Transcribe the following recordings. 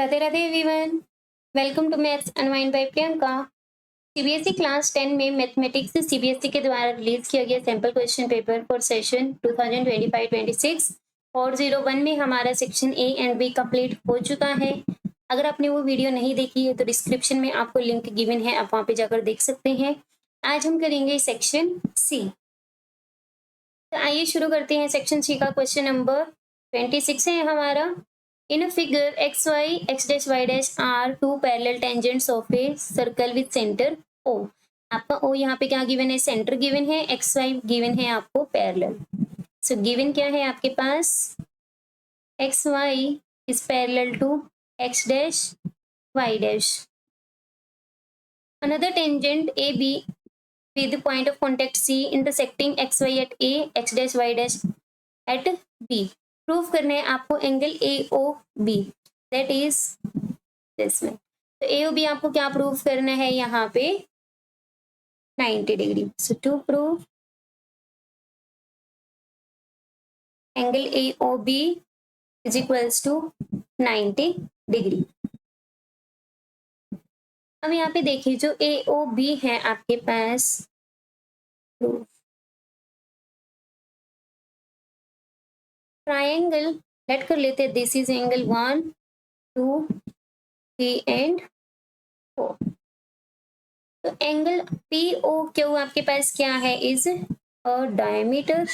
Radhe Radhe everyone, welcome to maths unwind by Priyanka. CBSE class 10 में mathematics CBSE के द्वारा release किया गया sample question paper for session 2025-26 और 01 में हमारा section A and B complete हो चुका है। अगर आपने वो वीडियो नहीं देखी है तो डिस्क्रिप्शन में आपको लिंक गिवन है, आप वहाँ पे जाकर देख सकते हैं। आज हम करेंगे सेक्शन सी। तो आइए शुरू करते हैं। सेक्शन सी का क्वेश्चन नंबर 26 है हमारा। In a figure, x, y, x dash, y dash are two parallel tangents of a circle with center O. आपका O यहाँ पे क्या गिवन है? सेंटर गिवन है, x, y गिवन है आपको पैरेलल। सो गिवन क्या है आपके पास? x, y is parallel to x dash, y dash. Another tangent AB with the point of contact C intersecting x, y at A, x dash, y dash at B. Prove करना है आपको angle A O B, that is this में। तो ए O B आपको क्या prove करना है यहाँ पे? 90 degree. So to prove angle A O B is equals to 90 degree. अब यहाँ पे देखिए जो ए ओ बी है आपके पास, प्रूफ ट्राइंगल लेट कर लेते हैं। This is angle 1 2 3 and 4। तो एंगल पी ओ क्यू आपके पास क्या है? Is a diameter.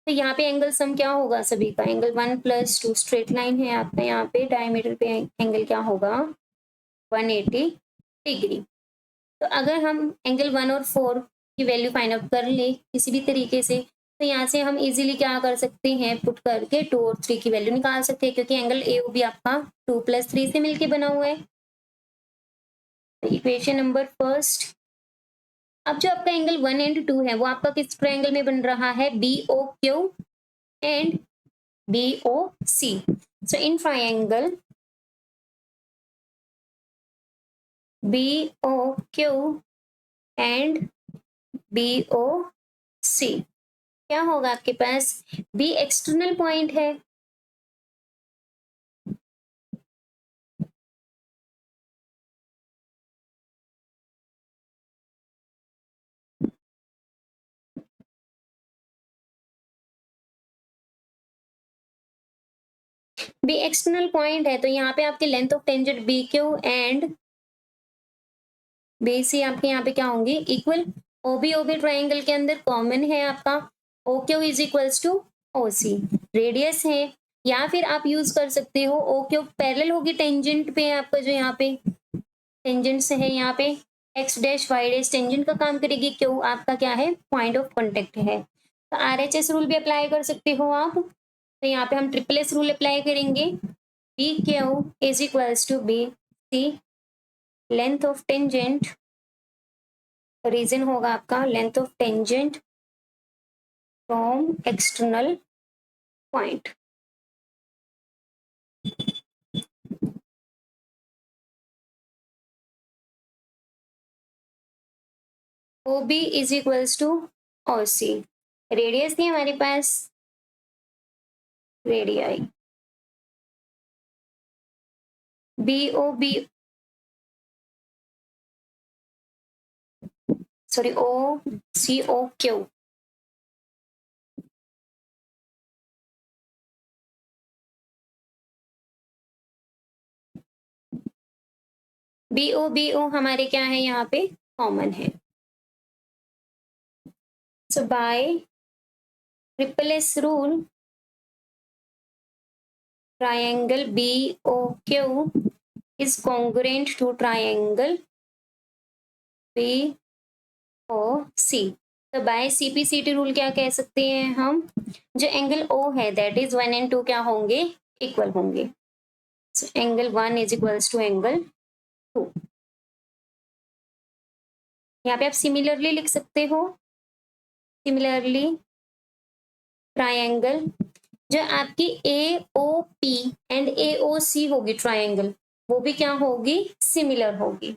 तो यहाँ पे एंगल सम क्या होगा सभी का? एंगल 1 + 2 स्ट्रेट लाइन है आपका, यहाँ पे डायमीटर पे एंगल क्या होगा? 180 डिग्री। तो अगर हम एंगल 1 और 4 की वैल्यू फाइंड आउट कर ले किसी भी तरीके से, तो यहाँ से हम इजीली क्या कर सकते हैं? पुट करके 2 और 3 की वैल्यू निकाल सकते हैं, क्योंकि एंगल ए भी आपका 2 + 3 से मिलके बना हुआ है। Equation number first. अब जो आपका एंगल 1 एंड 2 है वो आपका किस ट्रायंगल में बन रहा है? B O Q and BOC. So in triangle BOQ and BOC क्या होगा आपके पास? B एक्सटर्नल पॉइंट है, B एक्सटर्नल पॉइंट है। तो यहाँ पे आपकी length of tangent BQ and BC आपके यहाँ पे क्या होंगे? इक्वल। OB ट्राइंगल के अंदर कॉमन है आपका OQ is equals to OC, radius है। या फिर आप यूज कर सकते हो OQ पैरेलल होगी टेंजेंट पे आपका, जो यहाँ पे टेंजेंट से है, यहाँ पे x dash y dash tangent का काम करेगी, क्यों आपका क्या है? पॉइंट ऑफ कांटेक्ट है। तो RHS रूल भी अप्लाई कर सकते हो आप। तो यहाँ पे हम ट्रिपल एस रूल अप्लाई करेंगे। BQ is equals to BC, length of tangent, reason होगा आपका length of tangent from external point. OB is equals to OC, radius थी हमारे पास, radii. BOB sorry OCOQ BO हमारे क्या है? यहाँ पे कॉमन है। So by triple S rule triangle BOQ is congruent to triangle BOC। तो बाय CPCT रूल क्या कह सकते हैं हम? जो एंगल O है दैट इज 1 एंड 2 क्या होंगे? इक्वल होंगे। So angle 1 is equals to angle 2। यहाँ पे आप सिमिलरली लिख सकते हो। सिमिलरली ट्राइंगल जो आपकी AOP एंड AOC होगी ट्राइंगल, वो भी क्या होगी? सिमिलर होगी।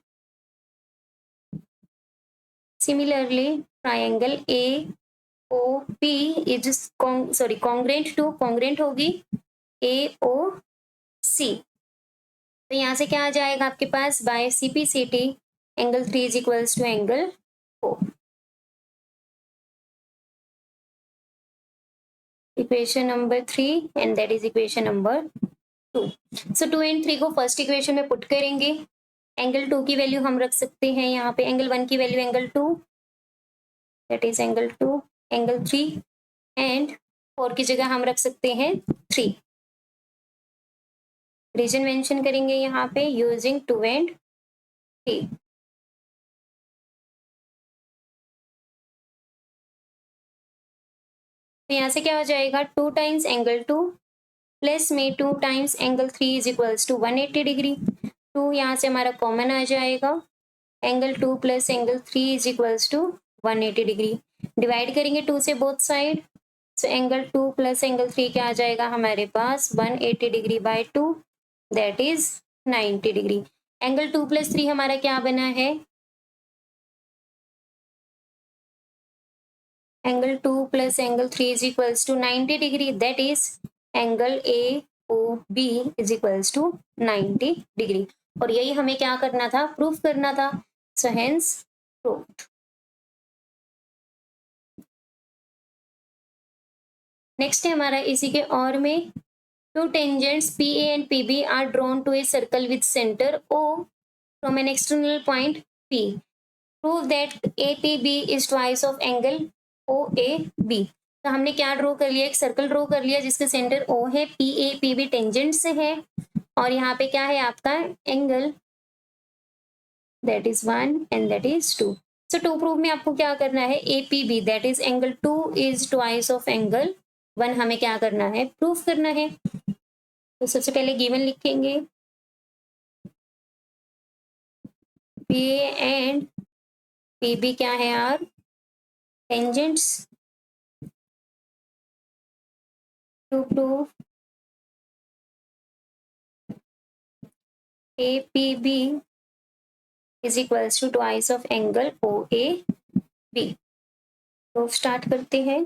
Similarly triangle AOP is congruent to, congruent होगी AOC। तो यहाँ से क्या आ जाएगा आपके पास, by CPCT angle 3 is equals to angle 4। Equation number 3 and that is equation number 2। So 2 and 3 को फर्स्ट इक्वेशन में पुट करेंगे। एंगल 2 की वैल्यू हम रख सकते हैं यहाँ पे, एंगल 1 की value angle 2, that is angle 2, angle 3 and 4 की जगह हम रख सकते हैं 3। रीजन मेंशन करेंगे यहाँ पे यूजिंग 2 एंड 3। तो यहाँ से क्या हो जाएगा, 2 टाइम्स एंगल 2 प्लस में 2 times angle 3 is equals to 180 degree. 2 यहाँ से हमारा कॉमन आ जाएगा, angle 2 plus angle 3 is equals to 180 degree. Divide करेंगे 2 से both side, so angle 2 plus angle 3 क्या आ जाएगा हमारे पास, 180 degree by 2 that is 90 degree. Angle 2 plus 3 हमारा क्या बना है, angle 2 plus angle 3 is equals to 90 degree, that is angle AOB is equals to 90 degree. और यही हमें क्या करना था, प्रूफ करना था। सो हेंस प्रूफ। नेक्स्ट है हमारा इसी के और में, two tangents PA and PB are drawn to a circle with centre O from an external point P। Prove that APB is twice of angle OAB। तो हमने क्या ड्रॉ कर लिया, एक सर्कल ड्रॉ कर लिया जिसके सेंटर O है, PAPB टेंजेंट से है, और यहाँ पे क्या है आपका angle, that is 1 and that is 2। So to prove में आपको क्या करना है, APB that is angle 2 is twice of angle 1 हमें क्या करना है, प्रूफ करना है। तो सबसे पहले गिवन लिखेंगे, PA एंड PB क्या है यार, tangents. To prove APB is equals to twice of angle OAB। तो स्टार्ट करते हैं।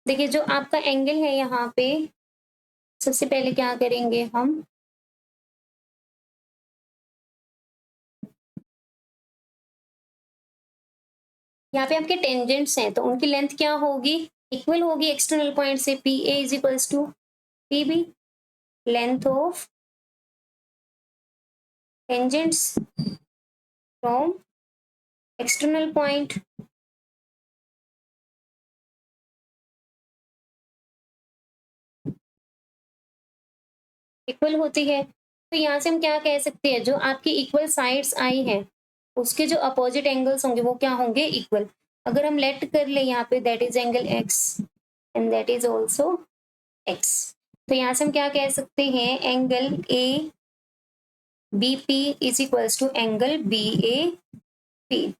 देखिए जो आपका एंगल है यहाँ पे, सबसे पहले क्या करेंगे हम, यहाँ पे आपके टेंजेंट्स हैं तो उनकी लेंथ क्या होगी, इक्वल होगी एक्सटर्नल पॉइंट से। PA is equals to PB, length of tangents from external point. Equal होती है, तो यहाँ से हम क्या कह सकते हैं, जो आपकी इक्वल साइड्स आई हैं उसके जो अपोजिट एंगल्स होंगे वो क्या होंगे, इक्वल। अगर हम लेट कर ले यहाँ पे, that is angle X and that is also X। तो यहाँ से हम क्या कह सकते हैं, angle ABP is equals to angle BAP,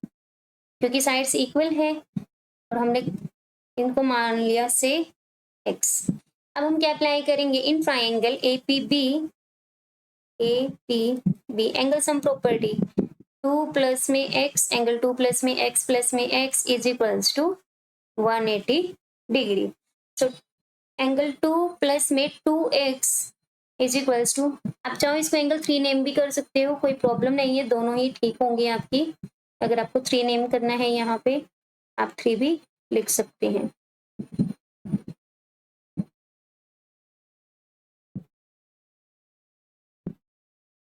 क्योंकि साइड्स इक्वल है और हमने इनको मान लिया से X। अब हम क्या अप्लाई करेंगे, in triangle APB angle sum property, 2 plus में x, एंगल 2 प्लस में x प्लस में x is equals to 180 degree. So angle 2 plus में 2x इज इक्वल्स टू, आप चाहो इसको एंगल 3 नेम भी कर सकते हो, कोई प्रॉब्लम नहीं है, दोनों ही ठीक होंगे आपकी। अगर आपको 3 नेम करना है यहाँ पे, आप 3 भी लिख सकते हैं।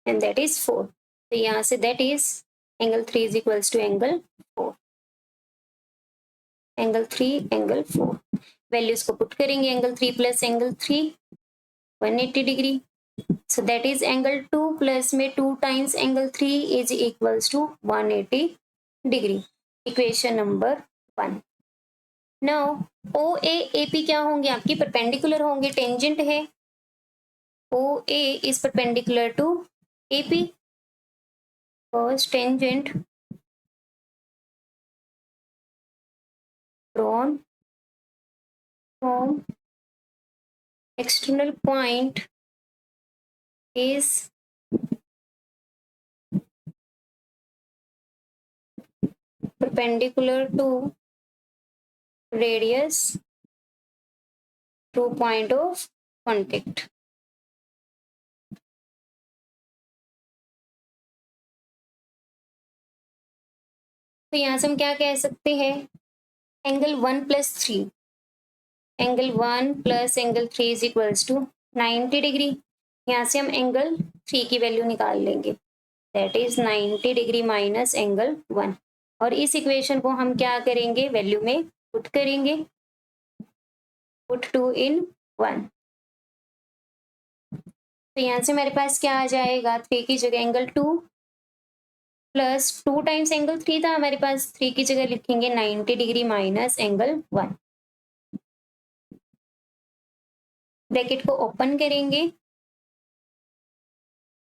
And that is 4। तो यहाँ से that is angle 3 is equals to angle 4, angle 3 angle 4। Values को पुट करेंगे, angle 3 plus angle 3 180 degree, so that is angle 2 plus में 2 times angle 3 is equals to 180 degree. Equation number 1। Now OAAP क्या होंगे, आपकी perpendicular होंगे, tangent है। OA is perpendicular to AP, first tangent drawn from external point is perpendicular to radius to point of contact. तो यहाँ से हम क्या कह सकते हैं, angle 1+3, angle 1 + angle 3 is equals to 90 degree. यहाँ से हम एंगल 3 की वैल्यू निकाल लेंगे, that is 90 degree minus angle 1। और इस इक्वेशन को हम क्या करेंगे, वैल्यू में पुट करेंगे, पुट 2 इन 1। तो यहाँ से मेरे पास क्या आ जाएगा, 3 की जगह एंगल 2 प्लस 2 टाइम्स एंगल 3 था हमारे पास, 3 की जगह लिखेंगे 90 डिग्री माइनस एंगल 1। ब्रैकेट को ओपन करेंगे,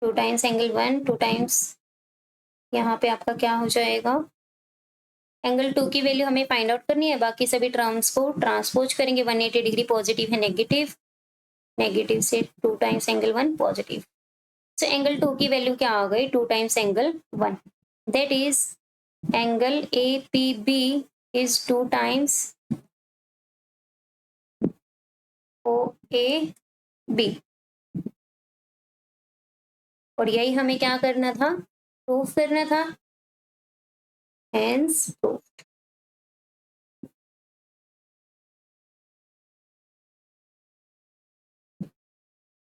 2 टाइम्स एंगल 1, 2 टाइम्स यहाँ पे आपका क्या हो जाएगा, एंगल 2 की वैल्यू हमें फाइंड आउट करनी है, बाकी सभी टर्म्स को ट्रांसपोज करेंगे। 180 डिग्री पॉजिटिव है नेगेटिव, नेगेटिव से 2 टाइम्स एंगल 1 पॉजिटिव। सो एंगल 2 की वैल्यू क्या आ गई, 2 times angle 1, that is angle APB is 2 times OAB। और यही हमें क्या करना था, प्रूफ करना था, हेंस प्रूफ।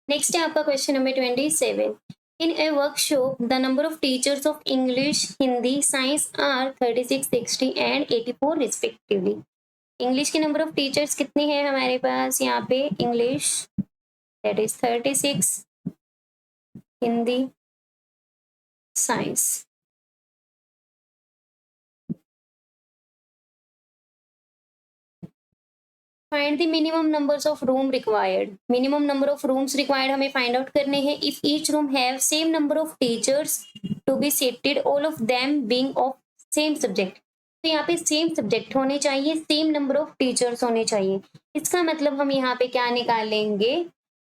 नेक्स्ट है आपका question number 27। In a workshop the number of teachers of English, Hindi, science are 36, 60 and 84 respectively. English के नंबर ऑफ टीचर्स कितने हैं हमारे पास यहाँ पे, English that is 36, Hindi, science. Find the minimum numbers of room required. Minimum number of rooms required हमें find out करने हैं। If each room have same number of teachers to be seated, all of them being of same subject. तो यहाँ पे same subject होने चाहिए, same number of teachers होने चाहिए। इसका मतलब हम यहाँ पे क्या निकालेंगे,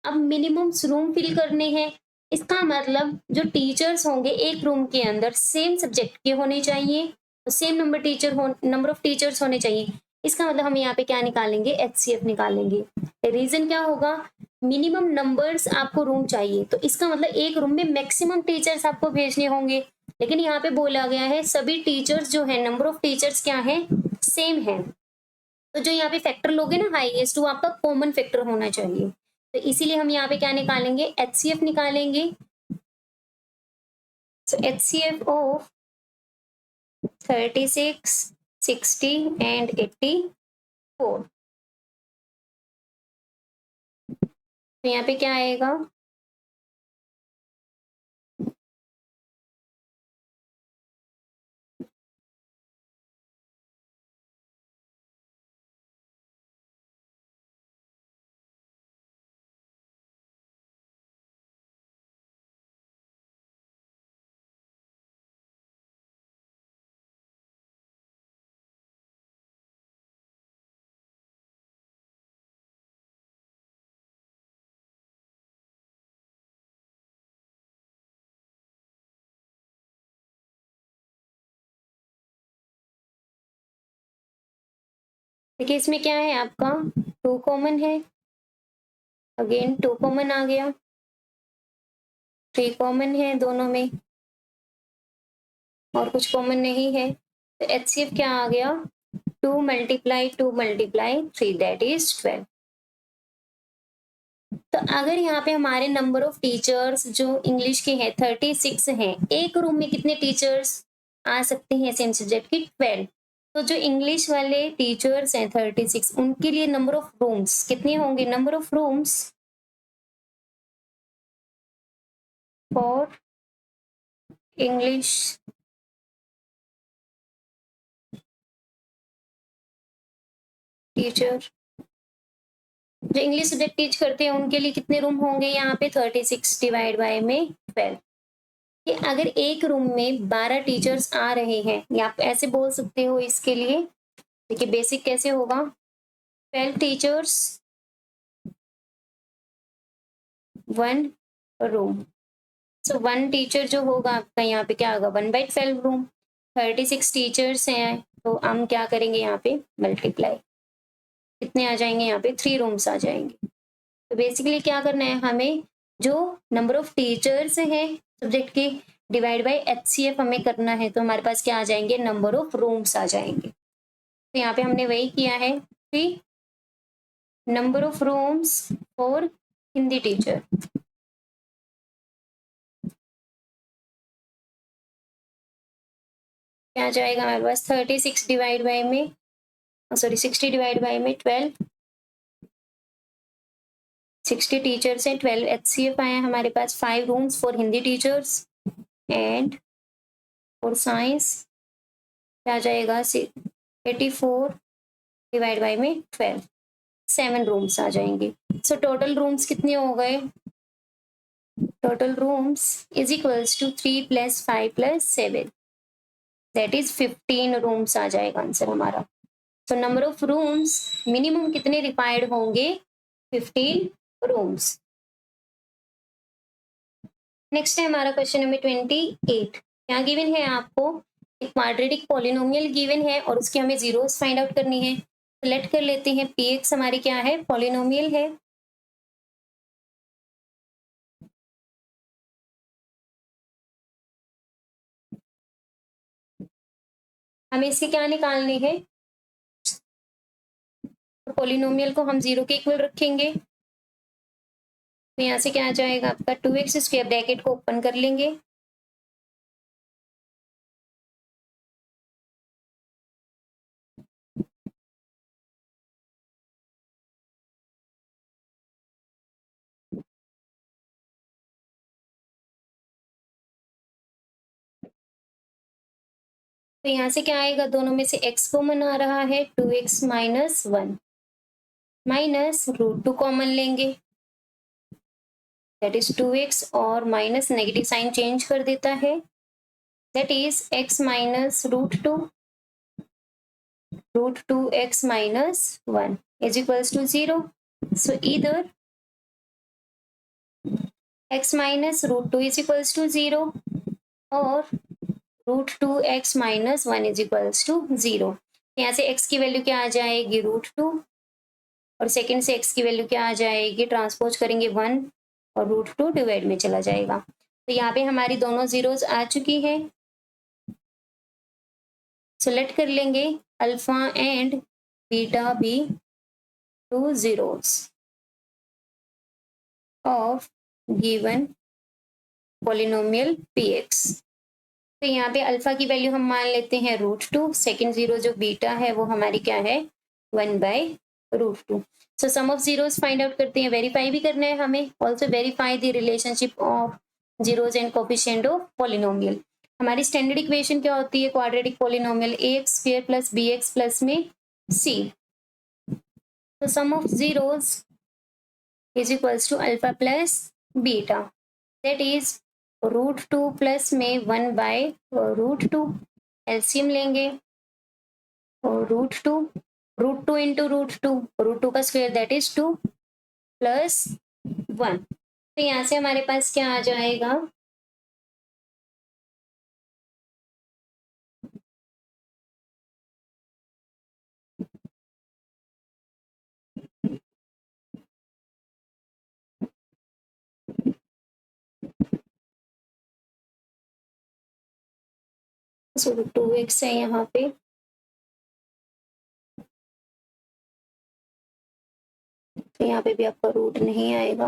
अब मिनिमम रूम फिल करने हैं। इसका मतलब जो टीचर्स होंगे एक रूम के अंदर सेम सब्जेक्ट के होने चाहिए, सेम नंबर ऑफ टीचर्स होने चाहिए। इसका मतलब हम यहाँ पे क्या निकालेंगे, HCF निकालेंगे। रीजन क्या होगा, मिनिमम नंबर्स आपको रूम चाहिए, तो इसका मतलब एक रूम में मैक्सिमम टीचर्स आपको भेजने होंगे। लेकिन यहाँ पे बोला गया है सभी टीचर्स जो है, नंबर ऑफ टीचर्स क्या है, सेम है। तो जो यहाँ पे फैक्टर लोगे ना हाईएस्ट, वो आपका कॉमन फैक्टर होना चाहिए। तो इसीलिए हम यहाँ पे क्या निकालेंगे, HCF निकालेंगे। सो HCF ऑफ 36, 60 एंड 84। तो यहाँ पे क्या आएगा, देखिए इसमें क्या है आपका, 2 कॉमन है, अगेन 2 कॉमन आ गया, 3 कॉमन है दोनों में, और कुछ कॉमन नहीं है। तो HCF क्या आ गया, 2 × 2 × 3 दैट इज 12। तो अगर यहाँ पे हमारे नंबर ऑफ टीचर्स जो इंग्लिश के हैं 36 हैं, एक रूम में कितने टीचर्स आ सकते हैं सेम सब्जेक्ट के, 12। तो जो इंग्लिश वाले टीचर्स हैं 36, उनके लिए नंबर ऑफ रूम्स कितने होंगे, number of rooms for English teacher, जो इंग्लिश सब्जेक्ट टीच करते हैं उनके लिए कितने रूम होंगे यहाँ पे, 36 डिवाइड बाय में 12। कि अगर एक रूम में 12 टीचर्स आ रहे हैं, या आप ऐसे बोल सकते हो इसके लिए, देखिए बेसिक कैसे होगा, 12 टीचर्स 1 रूम। सो 1 टीचर जो होगा आपका यहाँ पे क्या होगा, 1/12 रूम। 36 टीचर्स हैं तो हम क्या करेंगे यहाँ पे मल्टीप्लाई, कितने आ जाएंगे यहाँ पे 3 रूम्स आ जाएंगे। तो बेसिकली क्या करना है हमें, जो नंबर ऑफ टीचर्स हैं सब्जेक्ट के डिवाइड बाय HCF हमें करना है, तो हमारे पास क्या आ जाएंगे, नंबर ऑफ रूम्स आ जाएंगे। तो यहाँ पे हमने वही किया है कि number of rooms for Hindi teacher, क्या जाएगा हमारे पास 36 डिवाइड बाय में, सॉरी 60 डिवाइड बाय में 12, 60 टीचर्स हैं, 12 HCF आए हैं हमारे पास, 5 rooms for Hindi teachers and for science क्या जाएगा 84 डिवाइड बाय में 12, 7 रूम्स आ जाएंगे। सो टोटल रूम्स कितने हो गए, total rooms is equals to 3 + 5 + 7, that is 15 rooms आ जाएगा आंसर हमारा। तो नंबर ऑफ रूम्स मिनिमम कितने रिक्वायर्ड होंगे, 15 रूम्स। नेक्स्ट है हमारा क्वेश्चन नंबर 28। क्या गिवन है आपको, एक क्वाड्रेटिक पॉलिनोमियल गिवन है और उसकी हमें जीरोस फाइंड आउट करनी है। सेलेक्ट कर लेते हैं, px हमारी क्या है, पॉलिनोमियल है। हमें इसकी क्या निकालनी है, पॉलिनोमियल को हम 0 के इक्वल रखेंगे। तो यहाँ से क्या आ जाएगा आपका 2x², ब्रैकेट को ओपन कर लेंगे, तो यहाँ से क्या आएगा, दोनों में से x कॉमन आ रहा है, 2x - 1 माइनस √2 कॉमन लेंगे, दैट इज 2x, और माइनस नेगेटिव साइन चेंज कर देता है, that is x - √2, √2x - 1 is equals to 0. So either x minus √2 is equals to 0 और √2x - 1 is equals to 0। यहाँ से x की वैल्यू क्या आ जाएगी, √2, और सेकंड से x की वैल्यू क्या आ जाएगी, ट्रांसपोज करेंगे 1 और √2 डिवाइड में चला जाएगा। तो यहाँ पे हमारी दोनों जीरोस आ चुकी है। सेलेक्ट कर लेंगे अल्फा एंड बीटा भी 2 zeros of given polynomial px। तो यहाँ पे अल्फा की वैल्यू हम मान लेते हैं √2, सेकेंड जीरो जो बीटा है वो हमारी क्या है, 1/√2। So sum of zeros find out करते हैं, वेरीफाई भी करना है हमें, also verify the relationship of zeros and coefficient of polynomial. हमारी स्टैंडर्ड इक्वेशन क्या होती है, quadratic polynomial ax² + bx plus में c। तो sum of zeros is equals to alpha plus beta, that is √2 plus में 1/√2, एलसीएम लेंगे, और √2 into √2 का स्क्वायर दैट इज 2 प्लस 1। तो यहाँ से हमारे पास क्या आ जाएगा, सो 2x है यहाँ पे, तो यहाँ पे भी आपका रूट नहीं आएगा।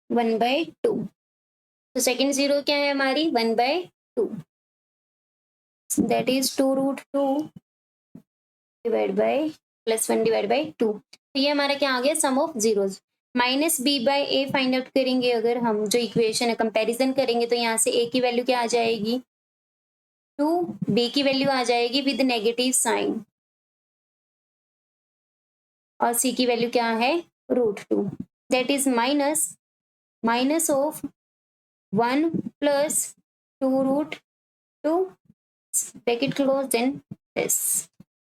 वन बाई टू, तो सेकेंड जीरो क्या है हमारी, 1/2, that is 2√2 divide by +1 divide by 2। तो ये हमारा क्या आ गया, sum of zeros. -b/a find out करेंगे, अगर हम जो इक्वेशन है कंपैरिजन करेंगे, तो यहाँ से a की वैल्यू क्या आ जाएगी 2, b की वैल्यू आ जाएगी विद नेगेटिव साइन, और c की वैल्यू क्या है √2, that is minus of 1 plus 2√2, bracket close, then this,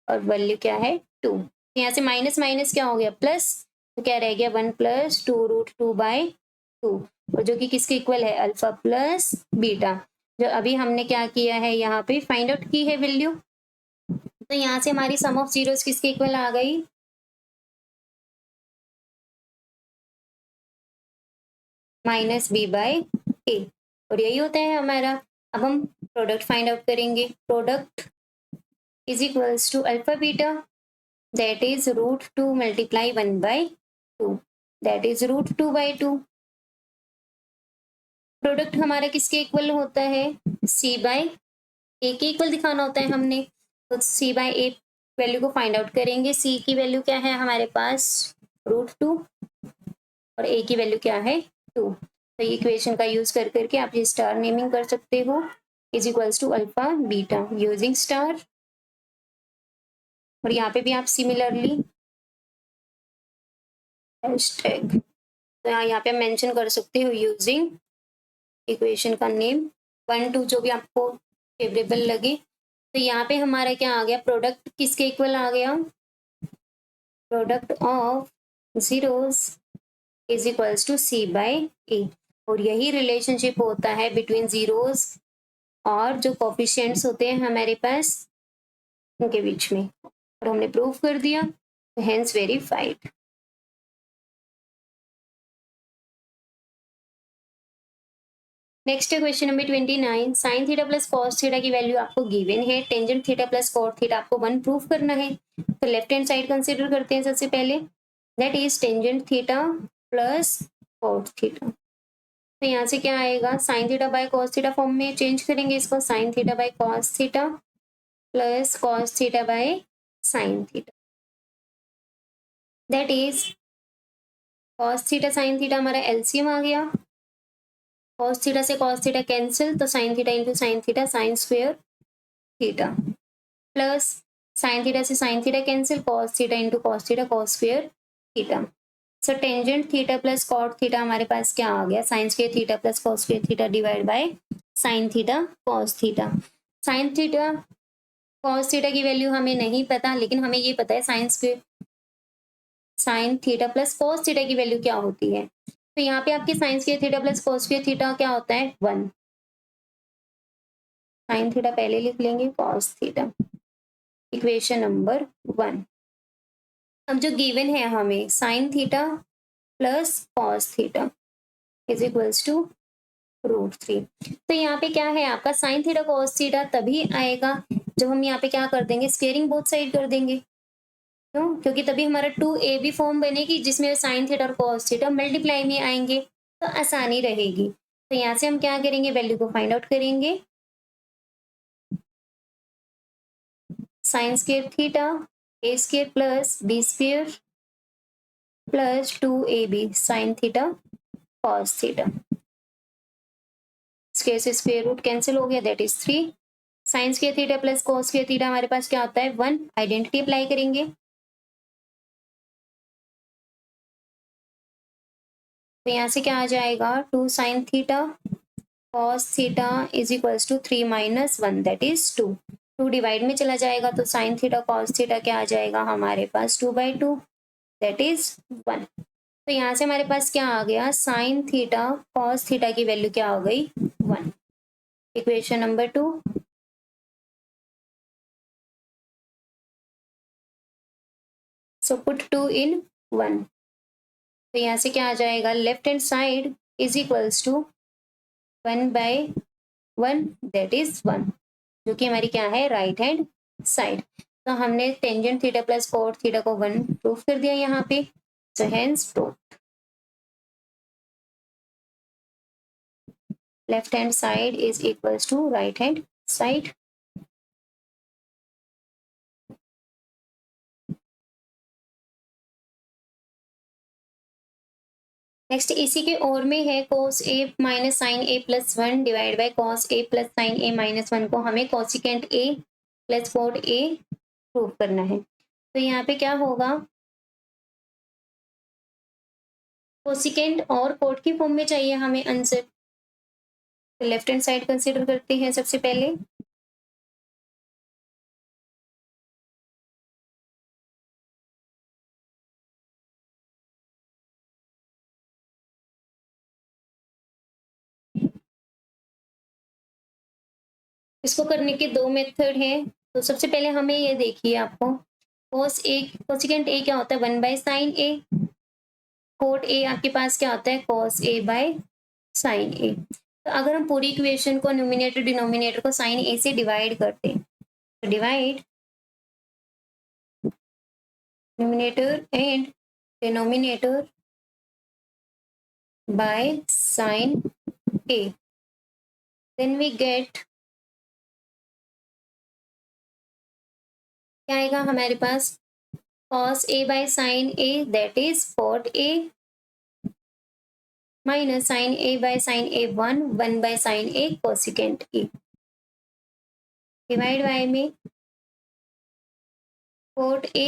और वैल्यू क्या है 2। यहाँ से माइनस माइनस क्या हो गया प्लस, तो क्या रह गया 1 प्लस 2√2/2, और जो कि किसके इक्वल है अल्फा प्लस बीटा, जो अभी हमने क्या किया है यहाँ पे फाइंड आउट की है वैल्यू। तो यहाँ से हमारी सम ऑफ जीरोस किसके इक्वल आ गई, -b/a, और यही होता है हमारा। अब हम प्रोडक्ट फाइंड आउट करेंगे। Product is equals to alpha beta, that is √2 multiply 1/2, that is √2/2। Product हमारा किसके इक्वल होता है, c/a के इक्वल दिखाना होता है हमने। तो c/a वैल्यू को फाइंड आउट करेंगे। c की वैल्यू क्या है हमारे पास √2, और a की वैल्यू क्या है 2। तो ये इक्वेशन का यूज कर करके आप ये स्टार नेमिंग कर सकते हो, is equals to alpha beta using star. और यहाँ पे भी आप सिमिलरली हैशटैग, तो यहाँ पे मेंशन कर सकते हो यूजिंग इक्वेशन का नेम 1 2 जो भी आपको फेवरेबल लगे। तो यहाँ पे हमारा क्या आ गया, प्रोडक्ट किसके इक्वल आ गया, product of zeros is equals to c/a, और यही रिलेशनशिप होता है बिटवीन जीरोस और जो कोफिशिएंट्स होते हैं हमारे पास उनके बीच में, और हमने प्रूव कर दिया, हेंस वेरीफाइड। नेक्स्ट है question number 29, sine theta plus cos theta की वैल्यू आपको गिवन है, tangent theta plus cot theta आपको 1 प्रूव करना है। तो लेफ्ट हैंड साइड कंसीडर करते हैं सबसे पहले, that is tangent theta plus cot theta. तो यहाँ से क्या आएगा, sine theta by cos theta form में चेंज करेंगे इसको, sine theta by cos theta plus cos theta by sine theta, that is cos theta sine theta हमारा LCM आ गया, कॉस थीटा से कॉस थीटा कैंसिल, तो sine theta into sine theta sine square theta, plus sine theta से sine theta cancel, cos theta into cos theta cos square theta. So tangent theta plus cot theta हमारे पास क्या आ गया, sine square theta plus cos square theta divide by sine theta cos theta. Sine theta cos theta की value हमें नहीं पता, लेकिन हमें ये पता है sine square sine theta plus cos theta की वैल्यू क्या होती है। तो यहाँ पे आपके sine square theta plus cos square theta क्या होता है 1, साइन थीटा पहले लिख लेंगे, कॉस थीटा, इक्वेशन नंबर 1। अब जो गिवन है हमें sine theta plus cos theta is equals to √3। तो यहाँ पे क्या है आपका साइन थीटा कॉस थीटा तभी आएगा जब हम यहाँ पे क्या कर देंगे, स्क्वेयरिंग बोथ साइड कर देंगे। क्यों, क्योंकि तभी हमारा 2ab फॉर्म बनेगी जिसमें साइन थीटा और कॉस थीटा मल्टीप्लाई में आएंगे, तो आसानी रहेगी। तो यहाँ से हम क्या करेंगे, वैल्यू को फाइंड आउट करेंगे, sign square theta a square plus b square plus 2ab sign theta cos theta, square से स्क्वेयर रूट कैंसिल हो गया, that is 3। Sign square theta plus cos square theta हमारे पास क्या होता है 1, आइडेंटिटी अप्लाई करेंगे, तो यहाँ से क्या आ जाएगा 2 sine theta cos theta is equals to 3 minus 1, that is 2। 2 divide में चला जाएगा तो साइन थीटा कॉस थीटा क्या आ जाएगा हमारे पास 2/2, दैट इज 1। तो यहाँ से हमारे पास क्या आ गया, साइन थीटा कॉस थीटा की वैल्यू क्या आ गई 1, equation number 2। So put 2 in 1, तो यहाँ से क्या आ जाएगा, left hand side is equals to 1/1, that is 1, जो कि हमारी क्या है राइट हैंड साइड। तो हमने tangent theta plus cot theta को 1 प्रूफ कर दिया यहाँ पे, so hence proof left hand side is equals to right hand side. Next इसी के और में है cos a minus sine a plus 1 divide by cos a plus sine a minus 1 को हमें cosecant a plus cot a prove करना है। तो यहाँ पे क्या होगा, कोसिकेंट और कोट की फॉर्म में चाहिए हमें आंसर। तो लेफ्ट हैंड साइड कंसीडर करते हैं सबसे पहले, इसको करने के दो मेथड हैं। तो सबसे पहले हमें ये देखिए आपको कोसिकेंट ए क्या होता है 1/sin a, कोट ए आपके पास क्या होता है cos a/sin a। तो अगर हम पूरी इक्वेशन को न्यूमिनेटर डिनोमिनेटर को sin a से डिवाइड करते हैं तो divide numerator and denominator by sin a, then we get क्या आएगा हमारे पास cos a/sin a that is cot a minus sin a/sin a 1/sin a cosecant a divide by में cot a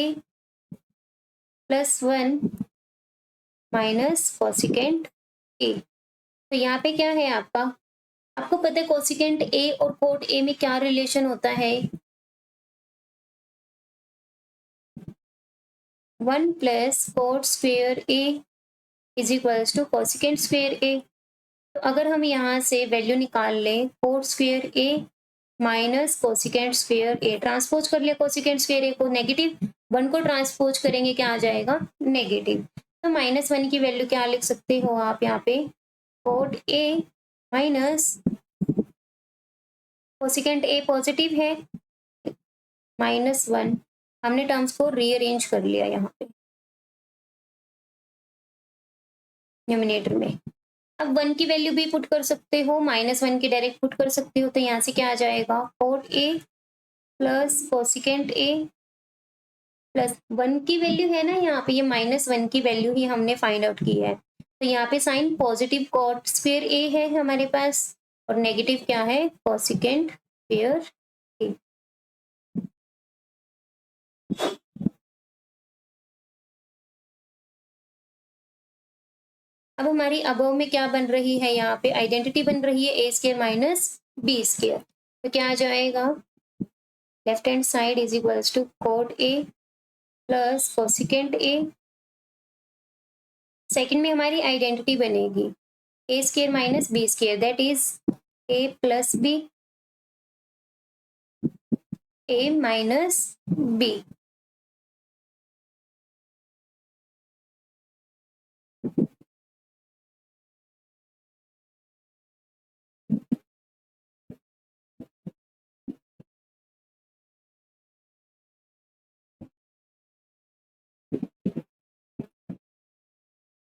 plus 1 minus cosecant a। तो यहाँ पे क्या है आपको पता है cosecant a और cot a में क्या रिलेशन होता है 1 plus cot square a is equals to cosecant square a। तो अगर हम यहाँ से वैल्यू निकाल लें cot square a minus cosecant square a, transpose कर लिया cosecant square a को, नेगेटिव 1 को ट्रांसपोज करेंगे क्या आ जाएगा नेगेटिव। तो -1 की वैल्यू क्या लिख सकते हो आप यहाँ पे cot a minus cosecant a positive है -1। हमने टर्म्स को रीअरेंज कर लिया यहाँ पे न्यूमिनेटर में। अब 1 की वैल्यू भी पुट कर सकते हो, -1 की डायरेक्ट पुट कर सकते हो। तो यहाँ से क्या आ जाएगा cot a plus cosecant a plus 1 की वैल्यू है ना यहाँ पे, ये -1 की वैल्यू ही हमने फाइंड आउट की है। तो यहाँ पे sine positive cot square a है हमारे पास और नेगेटिव क्या है cosecant स्क्वायर a। अब हमारी अबव में क्या बन रही है यहाँ पे आइडेंटिटी बन रही है a square minus b square. तो क्या आ जाएगा left hand side is equals to cot a plus cosecant a। Second में हमारी आइडेंटिटी बनेगी a square minus b square that is a plus b a minus b।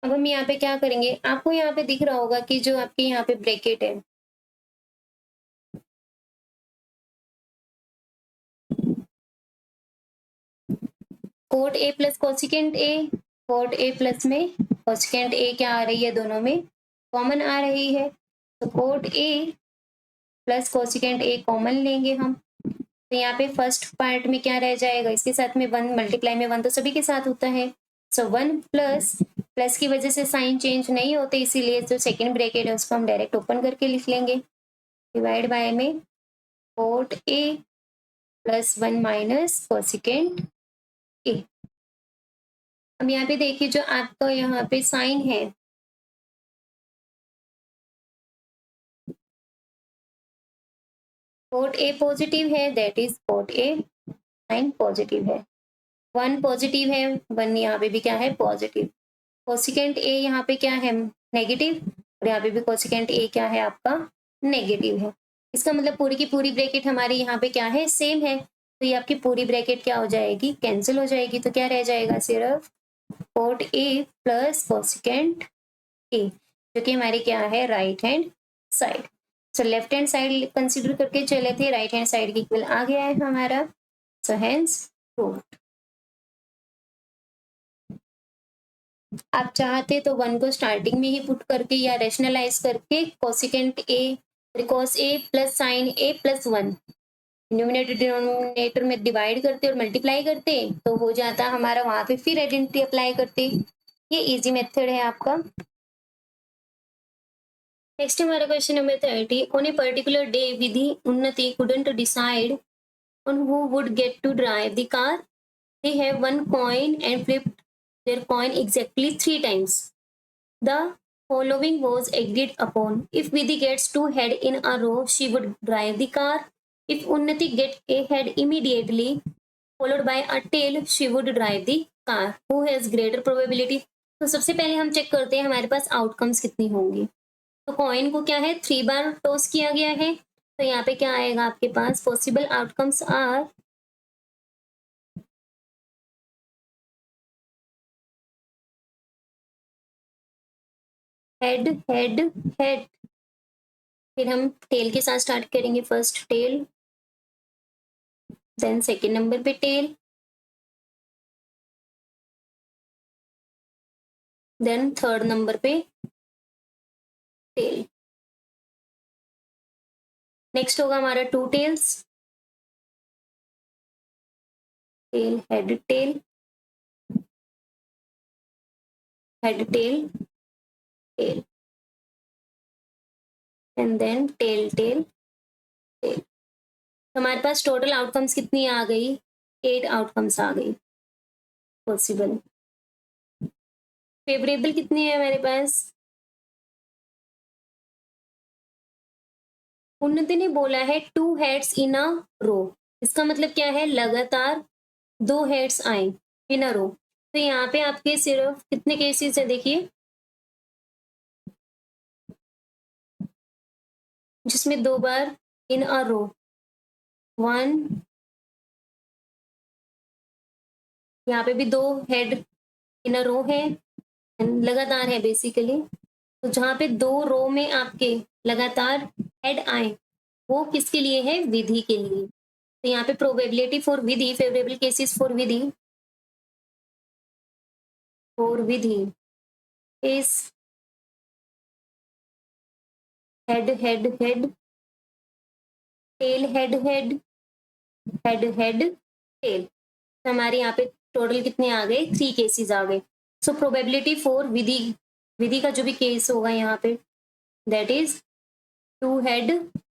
अब हम यहाँ पे क्या करेंगे, आपको यहाँ पे दिख रहा होगा कि जो आपके यहाँ पे ब्रैकेट है cot A plus cosecant A, cot A plus में कोसिकेंट ए क्या आ रही है दोनों में कॉमन आ रही है। तो cot A plus cosecant A common लेंगे हम। तो यहाँ पे फर्स्ट पार्ट में क्या रह जाएगा इसके साथ में 1 मल्टीप्लाई में 1 तो सभी के साथ होता है। सो 1 प्लस प्लस की वजह से साइन चेंज नहीं होते इसीलिए जो सेकंड ब्रैकेट है उसको हम डायरेक्ट ओपन करके लिख लेंगे डिवाइड बाय में cot A plus 1 minus cosecant A. अब यहाँ पे देखिए जो आपका यहाँ पे साइन है कोट ए पॉजिटिव है that is cot a sine positive है। 1 पॉजिटिव है 1 यहाँ पे भी क्या है पॉजिटिव। कोसिकेंट ए यहाँ पे क्या है नेगेटिव और यहाँ पे भी कोसिकेंट ए क्या है आपका नेगेटिव है। इसका मतलब पूरी की पूरी ब्रैकेट हमारी यहाँ पे क्या है सेम है। तो ये आपकी पूरी ब्रैकेट क्या हो जाएगी कैंसिल हो जाएगी। तो क्या रह जाएगा सिर्फ cot A plus cosecant A जो कि हमारी क्या है right hand side. So left hand side consider करके चले थे राइट हैंड साइड की इक्वल आ गया है हमारा। So hence proved. आप चाहते तो 1 को स्टार्टिंग में ही पुट करके या रेशनलाइज करके cosecant A cos a plus sine a plus 1 numerator denominator में डिवाइड करते और मल्टीप्लाई करते तो हो जाता हमारा, वहां पे फिर आइडेंटिटी अप्लाई करते। ये इजी मेथड है आपका। नेक्स्ट हमारा question number 30। On a particular day Vidhi Unnati couldn't decide on who would get to drive the car. They have one coin and flipped their coin exactly 3 times. The following was agreed upon. If Vidhi gets 2 head in a row, she would drive the car. If Unnati get ahead immediately, followed by a tail, she would drive the car. Who has greater probability? तो सबसे पहले हम check करते हैं हमारे पास outcomes कितनी होंगी। तो कॉइन को क्या है 3 बार टॉस किया गया है, तो यहाँ पे क्या आएगा आपके पास, possible outcomes are head head head. फिर हम टेल के साथ स्टार्ट करेंगे, first tail, then second number पे टेल, देन थर्ड नंबर पे टेल। नेक्स्ट होगा हमारा 2 tails, tail head tail, head tail tail, and then tail tail tail. हमारे पास टोटल आउटकम्स कितनी आ गई, 8 आउटकम्स आ गई पॉसिबल। फेवरेबल कितनी है हमारे पास, उन्नति ने बोला है 2 हेड्स इन अ रो। इसका मतलब क्या है, लगातार 2 हेड्स आए इन अ रो। तो यहाँ पे आपके सिर्फ कितने केसेस है देखिए, जिसमें 2 बार इन अ रो, 1, यहाँ पे भी 2 हेड इन अ रो है, लगातार है बेसिकली। तो जहां पे 2 रो में आपके लगातार हेड आए, वो किसके लिए है, विधि के लिए। तो यहाँ पे probability for Vidhi, favourable cases for Vidhi is head head head, tail head head, head head tail. तो हमारे यहाँ पे टोटल कितने आ गए, 3 केसेस आ गए। सो प्रोबेबिलिटी फॉर विधि, विधि का जो भी केस होगा यहाँ पे, that is 2 head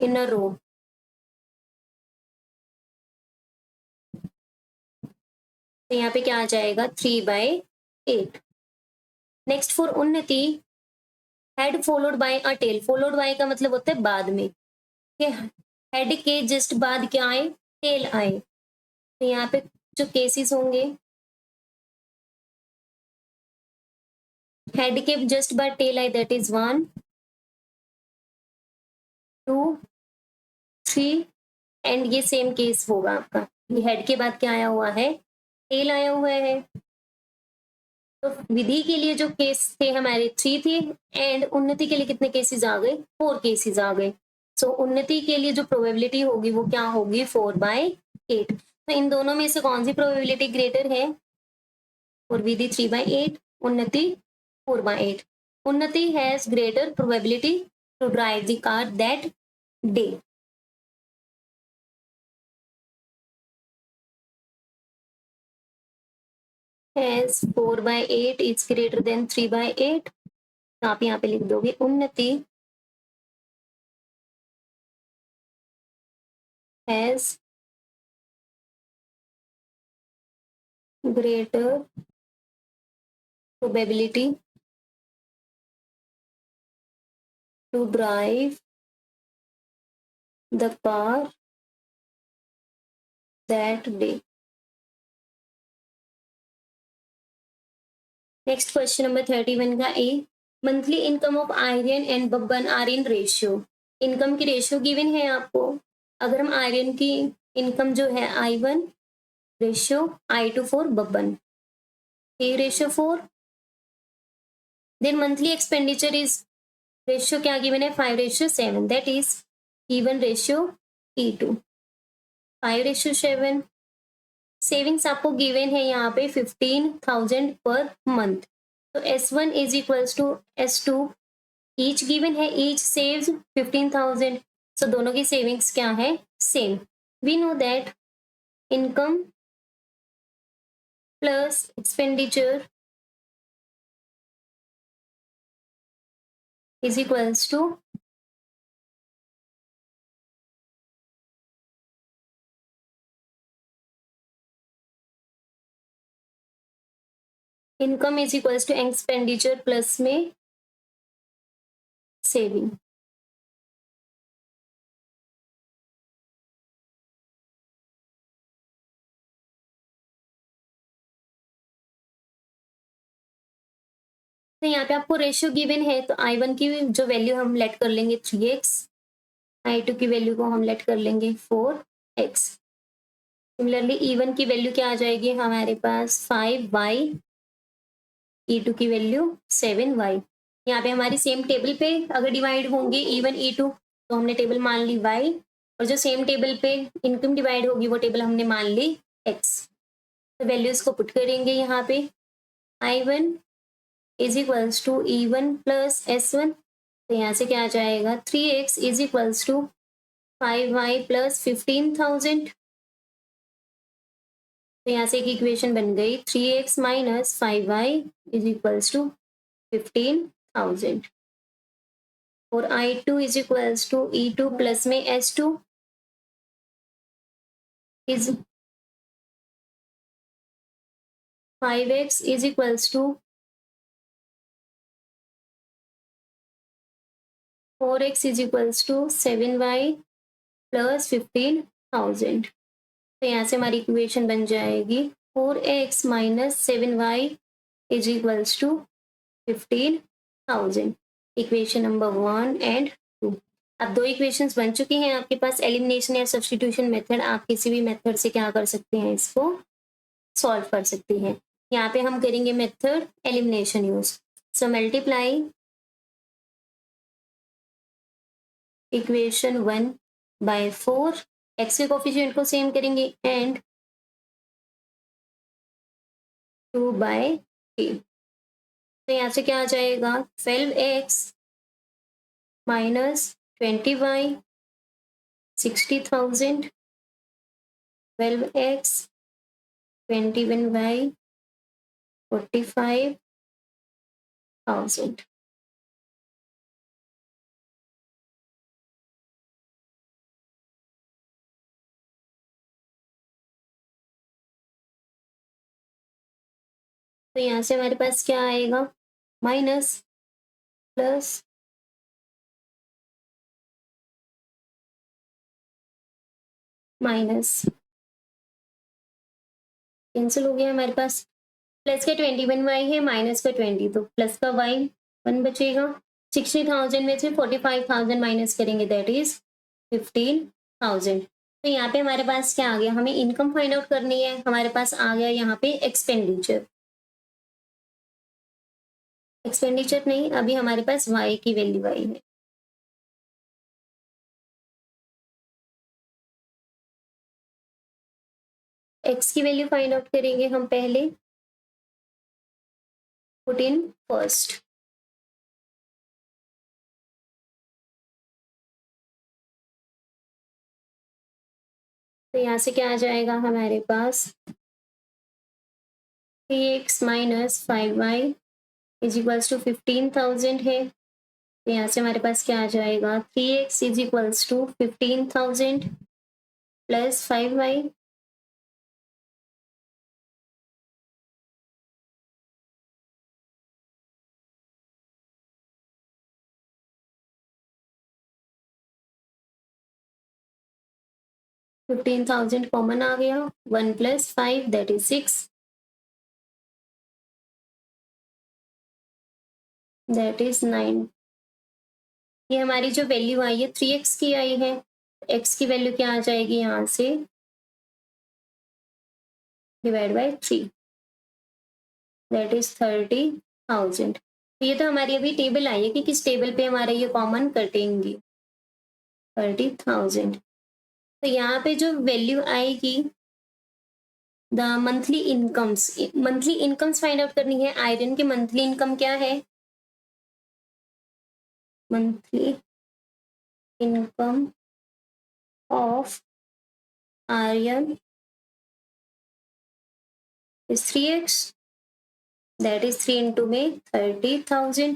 in a row. तो यहाँ पे क्या आ जाएगा, 3/8। Next for Unnati, head followed by a tail. Followed by का मतलब होता है बाद में, हेड के जस्ट बाद क्या आए, टेल आए। तो यहाँ पे जो केसेस होंगे, हेड के जस्ट बाद टेल आए, दैट इज 1, 2, 3, एंड ये सेम केस होगा आपका, ये हेड के बाद क्या आया हुआ है, टेल आया हुआ है। तो विधि के लिए जो केस थे हमारे 3 थे, एंड उन्नति के लिए कितने केसेस आ गए, 4 केसेस आ गए। सो उन्नति के लिए जो प्रोबेबिलिटी होगी वो क्या होगी, 4/8। तो इन दोनों में से कौन सी प्रोबेबिलिटी ग्रेटर है, और विधि 3/8, Unnati 4/8। Unnati has greater probability to drive the car that day. as 4/8 is greater than 3/8, तो आप यहाँ पे लिख दोगे उन्नति has greater probability to drive the car that day. Next question number 31 का a, monthly income of Aryan and Babban are in ratio. Income की ratio given है आपको। अगर हम आर्यन की इनकम जो है I1 ratio I2 for Babban, a ratio 4, then monthly expenditure is ratio क्या गिवन है, 5/7, that is E1 ratio E2 5/7। Savings आपको गिवन है यहाँ पे 15,000 पर मंथ। तो S1 is equals to S2, each given है, ईच सेव्स 15,000। सो दोनों की सेविंग्स क्या है, same. We know that income plus expenditure is equals to income is equals to expenditure plus में सेविंग। तो यहाँ पे आपको रेशियो गिवन है, तो I1 की जो वैल्यू हम लेट कर लेंगे 3x, I2 की वैल्यू को हम लेट कर लेंगे 4x। सिमिलरली E1 की वैल्यू क्या आ जाएगी हमारे पास 5y, E2 की वैल्यू 7y। यहाँ पे हमारी सेम टेबल पे अगर डिवाइड होंगे E1 E2 तो हमने टेबल मान ली y, और जो सेम टेबल पे इनकम डिवाइड होगी वो टेबल हमने मान ली x। तो वैल्यूज को पुट करेंगे यहाँ पे, I1 is equals to E1 plus S1, तो यहाँ से क्या आ जाएगा 3x is equals to 5y plus 15,000। तो यहाँ से एक इक्वेशन बन गई 3x minus 5y is equals to 15,000। और I2 is equals to E2 plus में S2 is 5x is equals to 4x is equals to 7y plus 15,000। तो यहाँ से हमारी इक्वेशन बन जाएगी 4x minus 7y is equals to 15,000। Equation number 1 and 2। अब दो इक्वेशंस बन चुकी हैं आपके पास। एलिमिनेशन या सब्स्टिट्यूशन मेथड, आप किसी भी मेथड से क्या कर सकते हैं, इसको सॉल्व कर सकते हैं। यहाँ पे हम करेंगे method elimination use. So multiply equation 1 by 4, x के कोफिशिएंट को सेम करेंगे, एंड 2 बाय 3। तो यहाँ से क्या आ जाएगा 12x minus 20y 60,000, 12x 21y 45,000। तो यहाँ से हमारे पास क्या आएगा, माइनस प्लस माइनस कैंसिल हो गया हमारे पास। प्लस का 21y है, माइनस का 20, तो प्लस का y 1 बचेगा। 60,000 में से 45,000 माइनस करेंगे, दैट इज 15,000। तो यहाँ पे हमारे पास क्या आ गया, हमें इनकम फाइंड आउट करनी है, हमारे पास आ गया यहाँ पे एक्सपेंडिचर। एक्सपेंडिचर नहीं, अभी हमारे पास y की वैल्यू आई है। x की वैल्यू फाइंड आउट करेंगे हम पहले, पुट इन फर्स्ट। तो यहाँ से क्या आ जाएगा हमारे पास 3x minus 5y is equals to 15,000 है। तो यहाँ से हमारे पास क्या आ जाएगा 3x is equals to 15,000 plus 5y। 15,000 common आ गया, 1 plus 5 that is 6, that is 9। ये हमारी जो वैल्यू आई है 3x की आई है। x की वैल्यू क्या आ जाएगी यहाँ से, डिवाइड बाय 3, दैट इज 30,000। तो ये तो हमारी अभी टेबल आई है कि किस टेबल पे हमारे ये कॉमन कटेंगी, 30,000। तो यहाँ पे जो वैल्यू आएगी the monthly incomes find out करनी है। आयरन की मंथली इनकम क्या है, monthly income of Aryan is 3x, that is 3 into में 30,000,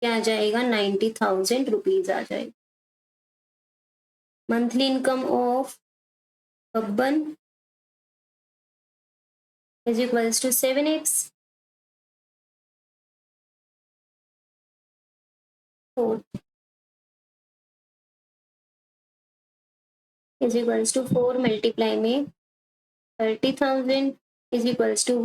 क्या आ जाएगा 90,000 रुपीज आ जाएगा। Monthly income of Babban is equals to 7x, 4 is equals to 4 multiply में 30,000 इज इक्वल्स टू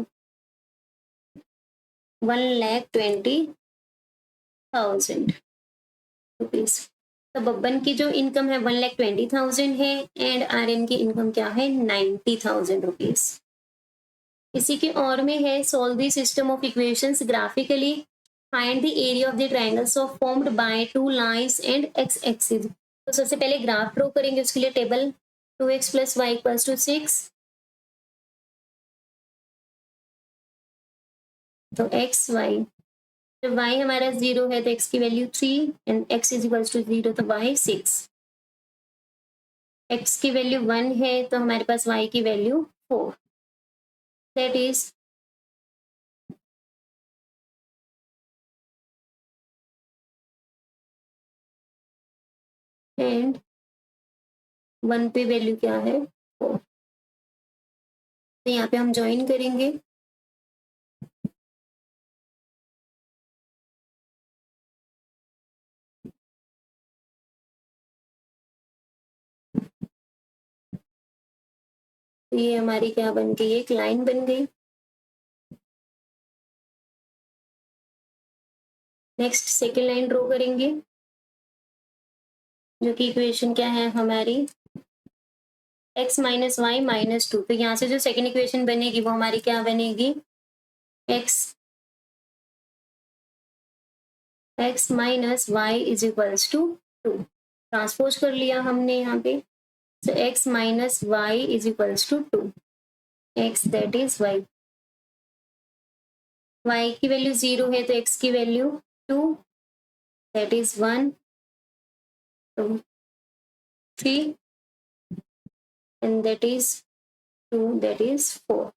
1,20,000 रुपीज। तो बब्बन की जो इनकम है 1,20,000 है एंड आर्यन की इनकम क्या है 90,000 रुपीज। इसी के और में है solve the system of equations graphically, find the area of the triangles of formed by two lines and x axis. तो सबसे पहले ग्राफ ड्रॉ करेंगे, उसके लिए टेबल 2x + y = 6। तो x y, जब y हमारा 0 है तो x की वैल्यू 3 एंड x = 0 तो y 6। x की वैल्यू 1 है तो हमारे पास y की वैल्यू 4। दैट इज एंड 1 पे वैल्यू क्या है 4। तो यहाँ पे हम ज्वाइन करेंगे। तो ये हमारी क्या बन गई, एक लाइन बन गई। नेक्स्ट सेकेंड लाइन ड्रॉ करेंगे, जो कि इक्वेशन क्या है हमारी x - y - 2। तो यहाँ से जो सेकेंड इक्वेशन बनेगी वो हमारी क्या बनेगी, x - y = 2। ट्रांसपोज कर लिया हमने यहाँ पे। तो x - y = 2, x that is y। y की वैल्यू 0 है तो x की value 2 that is 1 2 3 and that is 2 that is 4।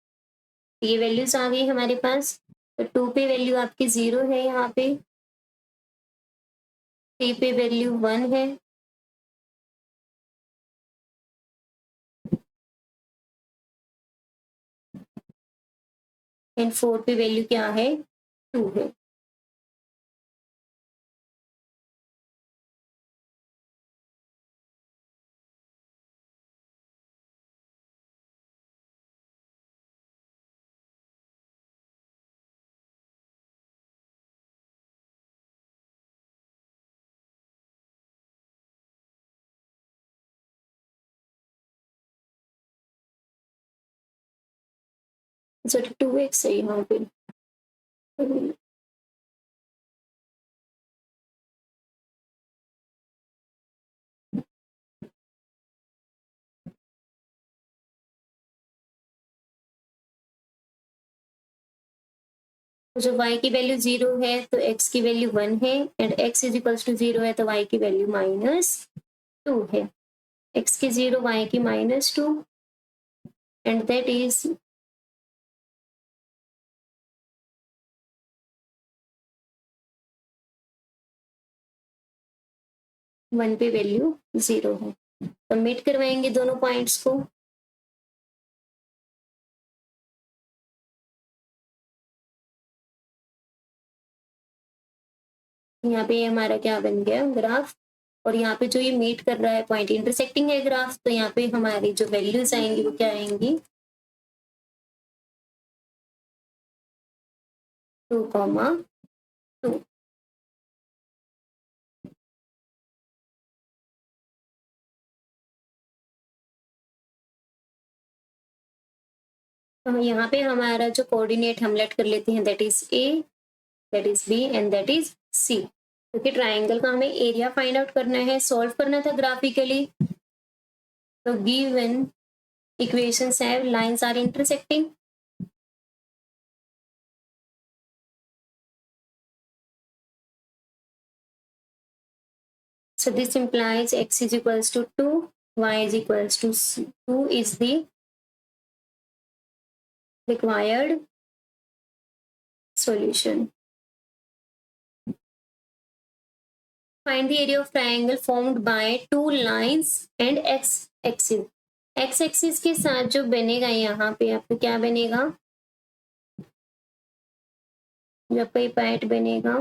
ये वैल्यूज आ गई हमारे पास। तो 2 पे वैल्यू आपकी 0 है, यहाँ पे 3 पे वैल्यू 1 है एंड 4 पे वैल्यू क्या है 2 है। सो 2x है यहाँ पे। तो जब y की वैल्यू 0 है तो x की वैल्यू 1 है एंड x = 0 है तो y की वैल्यू -2 है। x की 0 y की -2 एंड दैट इज 1 पे वैल्यू 0 है। सबमिट करवाएंगे दोनों पॉइंट्स को। यहाँ पे हमारा क्या बन गया ग्राफ, और यहाँ पे जो ये मीट कर रहा है पॉइंट इंटरसेक्टिंग है ग्राफ, तो यहाँ पे हमारी जो वैल्यूज आएंगी वो क्या आएंगी 2,2। तो यहाँ पे हमारा जो कोऑर्डिनेट हम लेट कर लेते हैं that is A, that is B and that is C. क्योंकि ट्राइंगल का हमें एरिया फाइंड आउट करना है, सॉल्व करना था ग्राफिकली। तो given equations have lines are intersecting. So this implies x is equals to 2, y is equals to 2 is the required solution. Find the area of triangle formed by two lines and x axis. x axis के साथ जो बनेगा यहाँ पे आपको क्या बनेगा, जो आपका ये पैट बनेगा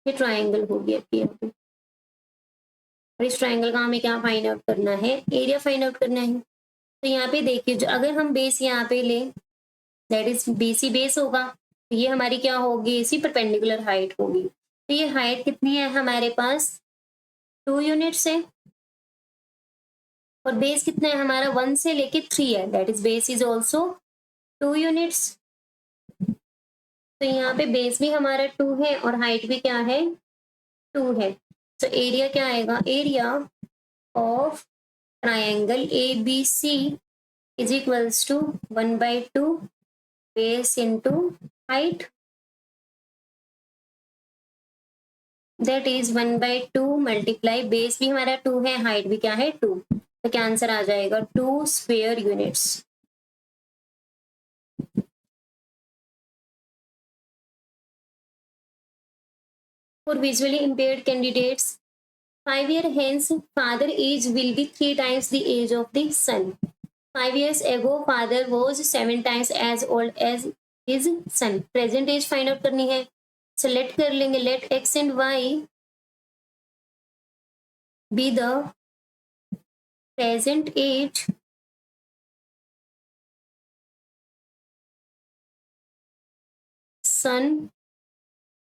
ये ट्राइंगल होगी आपकी यहाँ पे। और इस ट्राइंगल का हमें क्या फाइंड आउट करना है, एरिया फाइंड आउट करना है। तो यहाँ पे देखिए, जो अगर हम बेस यहाँ पे लें दैट इज BC बेस होगा, तो ये हमारी क्या होगी, इसी परपेंडिकुलर हाइट होगी। तो ये हाइट कितनी है हमारे पास, 2 यूनिट्स है, और बेस कितना है हमारा, 1 से लेके 3 है, that is base is also 2 units. तो यहाँ पे बेस भी हमारा 2 है और हाइट भी क्या है, 2 है। तो एरिया क्या आएगा, area of triangle ABC is equals to 1/2 base into height, that is 1/2 multiply, base भी हमारा 2 है, हाइट भी क्या है 2, तो क्या आंसर आ जाएगा, 2 square units. For visually impaired candidates 5 year hence father age will be 3 times the age of the son. 5 years ago father was 7 times as old as his son. Present age find out करनी है, select कर लेंगे, let x and y be the present age son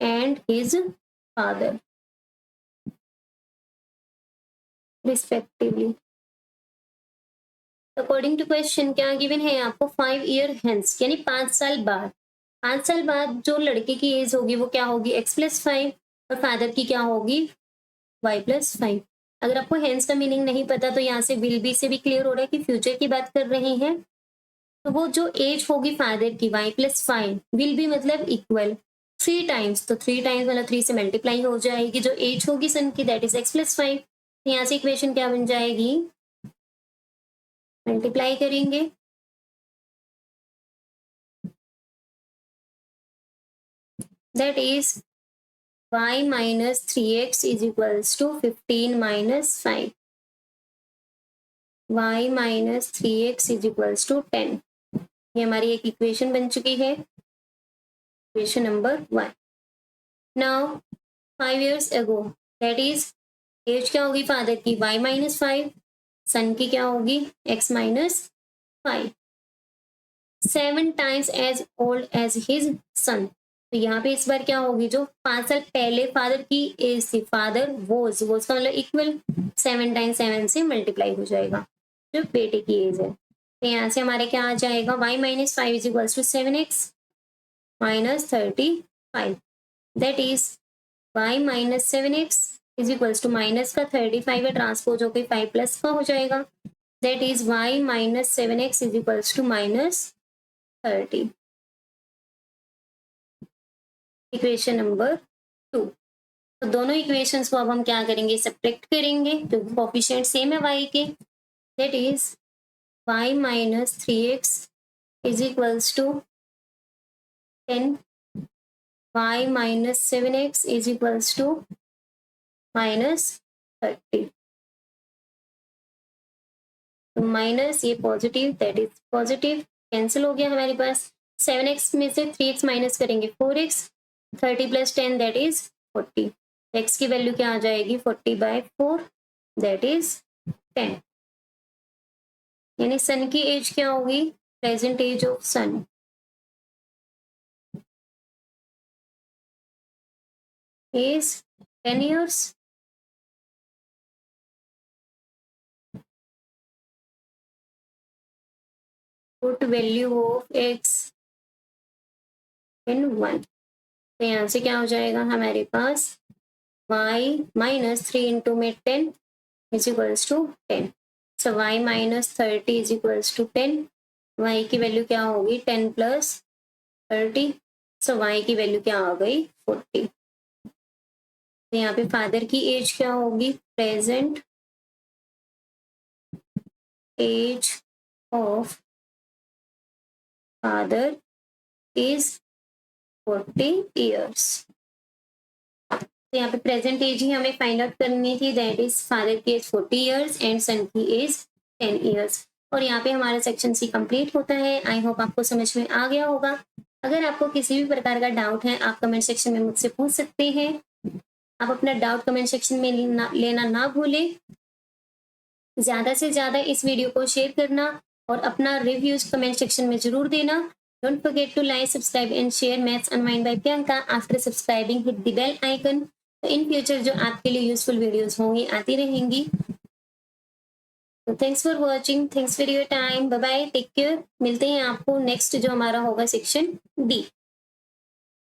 and his father respectively. According to question क्या given है आपको, 5 year hence यानी 5 साल बाद, 5 साल बाद जो लड़के की एज होगी वो क्या होगी, x+5, और फादर की क्या होगी, y+5। अगर आपको हेंस का मीनिंग नहीं पता तो यहाँ से विल बी से भी क्लियर हो रहा है कि फ्यूचर की बात कर रहे हैं। तो वो जो एज होगी फादर की y+5, विल बी मतलब इक्वल 3 टाइम्स, तो 3 टाइम्स मतलब 3 से मल्टीप्लाई हो जाएगी जो एज होगी सन की, दैट इज x+5। तो यहाँ से इक्वेशन क्या बन जाएगी, मल्टीप्लाई करेंगे, that is y minus 3x is equals to 15 minus 5. y minus 3x is equals to 10. ये हमारी एक इक्वेशन बन चुकी है, equation number 1। Now 5 years ago, that is age क्या होगी फादर की, y minus 5, सन की क्या होगी, x minus 5, 7 times as old as his son। तो यहाँ पे इस बार क्या होगी, जो 5 साल पहले फादर की एज थी, फादर वोज का मतलब इक्वल 7 टाइम्स 7 से मल्टीप्लाई हो जाएगा जो बेटे की एज है। तो यहाँ से हमारे क्या आ जाएगा, y minus 5 is equals to 7x minus 35, that is y minus 7x is equals to minus का 35 है, ट्रांसपोज होकर 5 प्लस का हो जाएगा, that is y minus 7x is equals to minus 30। Equation number 2। तो दोनों इक्वेशंस को अब हम क्या करेंगे, सब्ट्रैक्ट करेंगे क्योंकि कोफिशिएंट सेम है y के, that is y minus 3x is equals to 10, y minus 7x is equals to minus 30। तो माइनस ये positive, that is positive, cancel हो गया हमारे पास, 7x में से 3x माइनस करेंगे 4x, 30 + 10 दैट इज 40, x की वैल्यू क्या आ जाएगी, 40/4 दैट इज 10। यानी सन की एज क्या होगी, present age of son is 10 years। Put value of x in 1, तो यहाँ से क्या हो जाएगा हमारे पास, y minus 3 into में 10 is equals to 10, so y minus 30 is equals to 10, y की वैल्यू क्या होगी, 10 + 30, so y की वैल्यू क्या आ गई, 40। तो यहाँ पे फादर की एज क्या होगी, present age of father is 40 years। तो यहाँ पे प्रेजेंट एज ही हमें फाइंड आउट करनी थी, दैट इज फादर की एज 40 years एंड सन की एज 10 years। और यहाँ पे हमारा सेक्शन सी कंप्लीट होता है। आई होप आपको समझ में आ गया होगा। अगर आपको किसी भी प्रकार का डाउट है आप कमेंट सेक्शन में मुझसे पूछ सकते हैं। आप अपना डाउट कमेंट सेक्शन में लेना ना भूलें। ज़्यादा से ज़्यादा इस वीडियो को शेयर करना और अपना रिव्यूज कमेंट सेक्शन में जरूर देना। Don't forget to like, subscribe and share Maths Unwind by Priyanka. After subscribing, hit the bell icon. तो इन फ्यूचर जो आपके लिए यूजफुल वीडियोस होंगी आती रहेंगी. तो thanks for watching, thanks for your time, bye bye, take care. मिलते हैं आपको नेक्स्ट जो हमारा होगा सेक्शन डी.